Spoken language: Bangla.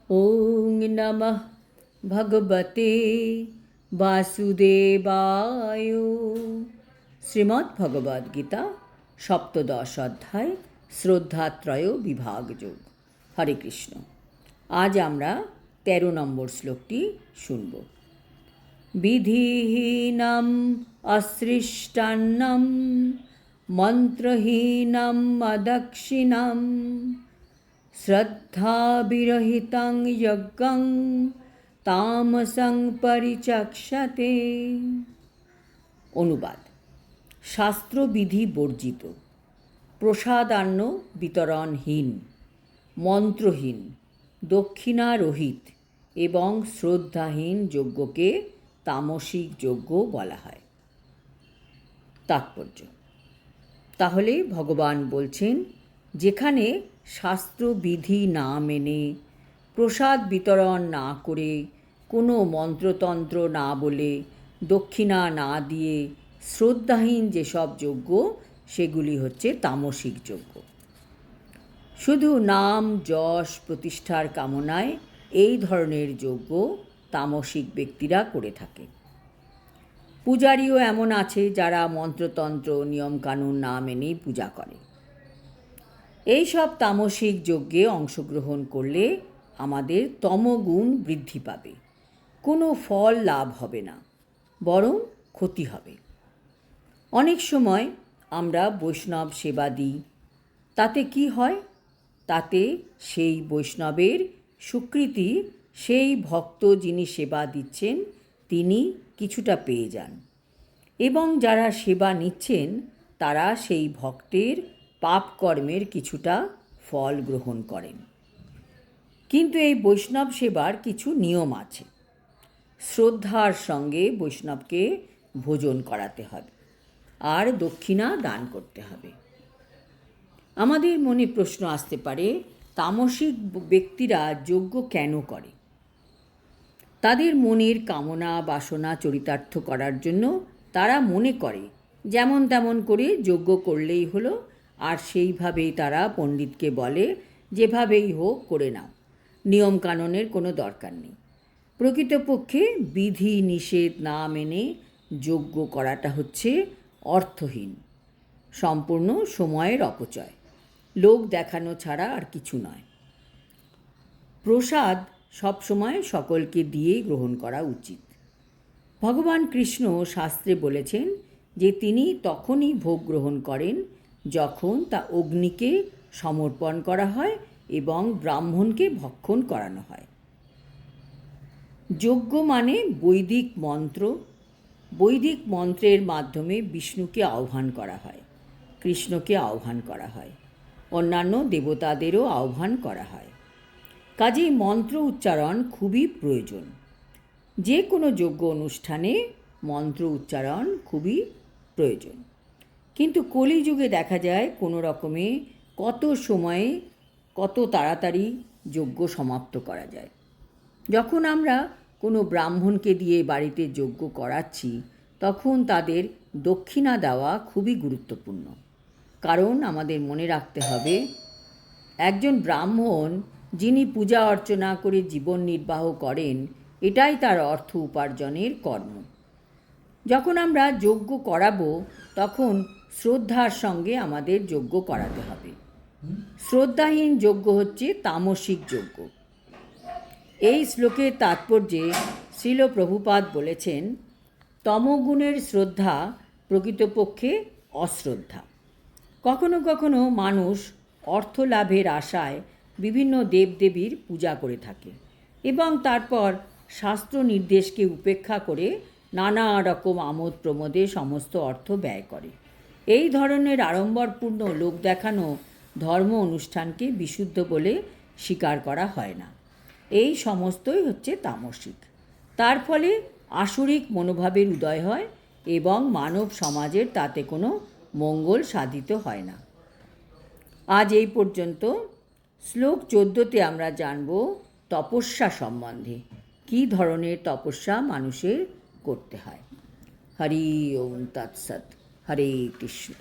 ওং নমঃ ভগবতে বাসুদেবায়। শ্রীমদ্ভগবদ্গীতা সপ্তদশ অধ্যায় শ্রদ্ধাত্রয় বিভাগ যোগ। হরে কৃষ্ণ। আজ আমরা ১৩ নম্বর শ্লোকটি শুনব। বিধিহীনম অসৃষ্টান্নম মন্ত্রহীনম অদক্ষিণাম শ্রদ্ধাবিরহিতং যজ্ঞং তামসং পরিচক্ষতে। অনুবাদ: শাস্ত্রবিধি বর্জিত, প্রসাদান্ন বিতরণহীন, মন্ত্রহীন, দক্ষিণারহিত এবং শ্রদ্ধাহীন যজ্ঞকে তামসিক যজ্ঞ বলা হয়। তাৎপর্য: তাহলে ভগবান বলছেন, যেখানে শাস্ত্রবিধি না মেনে, প্রসাদ বিতরণ না করে, কোনো মন্ত্রতন্ত্র না বলে, দক্ষিণা না দিয়ে শ্রদ্ধাহীন যেসব যজ্ঞ, সেগুলি হচ্ছে তামসিক যজ্ঞ। শুধু নাম যশ প্রতিষ্ঠার কামনায় এই ধরনের যজ্ঞ তামসিক ব্যক্তিরা করে থাকে। পূজারীও এমন আছে যারা মন্ত্রতন্ত্র নিয়মকানুন না মেনেই পূজা করে। এই সব তামসিক যজ্ঞে অংশগ্রহণ করলে আমাদের তমগুণ বৃদ্ধি পাবে, কোনো ফল লাভ হবে না, বরং ক্ষতি হবে। অনেক সময় আমরা বৈষ্ণব সেবা দিই, তাতে কি হয়? তাতে সেই বৈষ্ণবের স্বীকৃতি সেই ভক্ত যিনি সেবা দিচ্ছেন তিনি কিছুটা পেয়ে যান, এবং যারা সেবা নিচ্ছেন তারা সেই ভক্তের পাপ কর্মের কিছুটা ফল গ্রহণ করেন। কিন্তু এই বৈষ্ণব সেবার কিছু নিয়ম আছে। শ্রদ্ধার সঙ্গে বৈষ্ণবকে ভোজন করাতে হবে আর দক্ষিণা দান করতে হবে। আমাদের মনে প্রশ্ন আসতে পারে, তামসিক ব্যক্তিরা যজ্ঞ কেন করে? তাদের মনের কামনা বাসনা চরিতার্থ করার জন্য তারা মনে করে যেমন তেমন করে যজ্ঞ করলেই হলো, আর সেইভাবেই তারা পণ্ডিতকে বলে, যেভাবেই হোক করে নাও, নিয়মকানুনের কোনো দরকার নেই। প্রকৃতপক্ষে বিধি নিষেধ না মেনে যজ্ঞ করাটা হচ্ছে অর্থহীন, সম্পূর্ণ সময়ের অপচয়, লোক দেখানো ছাড়া আর কিছু নয়। প্রসাদ সবসময় সকলকে দিয়েই গ্রহণ করা উচিত। ভগবান কৃষ্ণ শাস্ত্রে বলেছেন যে তিনি তখনই ভোগ গ্রহণ করেন যখন তা অগ্নিকে সমর্পণ করা হয় এবং ব্রাহ্মণকে ভক্ষণ করানো হয়। যজ্ঞ মানে বৈদিক মন্ত্র। বৈদিক মন্ত্রের মাধ্যমে বিষ্ণুকে আহ্বান করা হয়, কৃষ্ণকে আহ্বান করা হয়, অন্যান্য দেবতাদেরও আহ্বান করা হয়। কাজেই মন্ত্র উচ্চারণ খুবই প্রয়োজন। যে কোনো যজ্ঞ অনুষ্ঠানে মন্ত্র উচ্চারণ খুবই প্রয়োজন। কিন্তু কলিযুগে দেখা যায় কোনো রকমে কত সময়ে কত তাড়াতাড়ি যজ্ঞ সমাপ্ত করা যায়। যখন আমরা কোনো ব্রাহ্মণকে দিয়ে বাড়িতে যজ্ঞ করাচ্ছি, তখন তাদের দক্ষিণা দেওয়া খুবই গুরুত্বপূর্ণ। কারণ আমাদের মনে রাখতে হবে, একজন ব্রাহ্মণ যিনি পূজা অর্চনা করে জীবন নির্বাহ করেন, এটাই তার অর্থ উপার্জনের কর্ম। যখন আমরা যজ্ঞ করাবো তখন শ্রদ্ধার সঙ্গে আমাদের যজ্ঞ করাতে হবে। শ্রদ্ধাহীন যজ্ঞ হচ্ছে তামসিক যজ্ঞ। এই শ্লোকের তাৎপর্যে শ্রীল প্রভুপাদ বলেছেন, তমগুণের শ্রদ্ধা প্রকৃতপক্ষে অশ্রদ্ধা। কখনো কখনো মানুষ অর্থ লাভের আশায় বিভিন্ন দেবদেবীর পূজা করে থাকে এবং তারপর শাস্ত্র নির্দেশকে উপেক্ষা করে নানা রকম আমোদ প্রমোদে সমস্ত অর্থ ব্যয় করে। এই ধরনের আড়ম্বরপূর্ণ লোক দেখানো ধর্ম অনুষ্ঠানকে বিশুদ্ধ বলে স্বীকার করা হয় না। এই সমস্তই হচ্ছে তামসিক। তার ফলে আসরিক মনোভাবের উদয় হয় এবং মানব সমাজের তাতে কোনো মঙ্গল সাধিত হয় না। আজ এই পর্যন্ত। শ্লোক 14তে আমরা জানব তপস্যা সম্বন্ধে, কী ধরনের তপস্যা মানুষের করতে হয়। হরি ওম তৎসৎ। হরে কৃষ্ণ।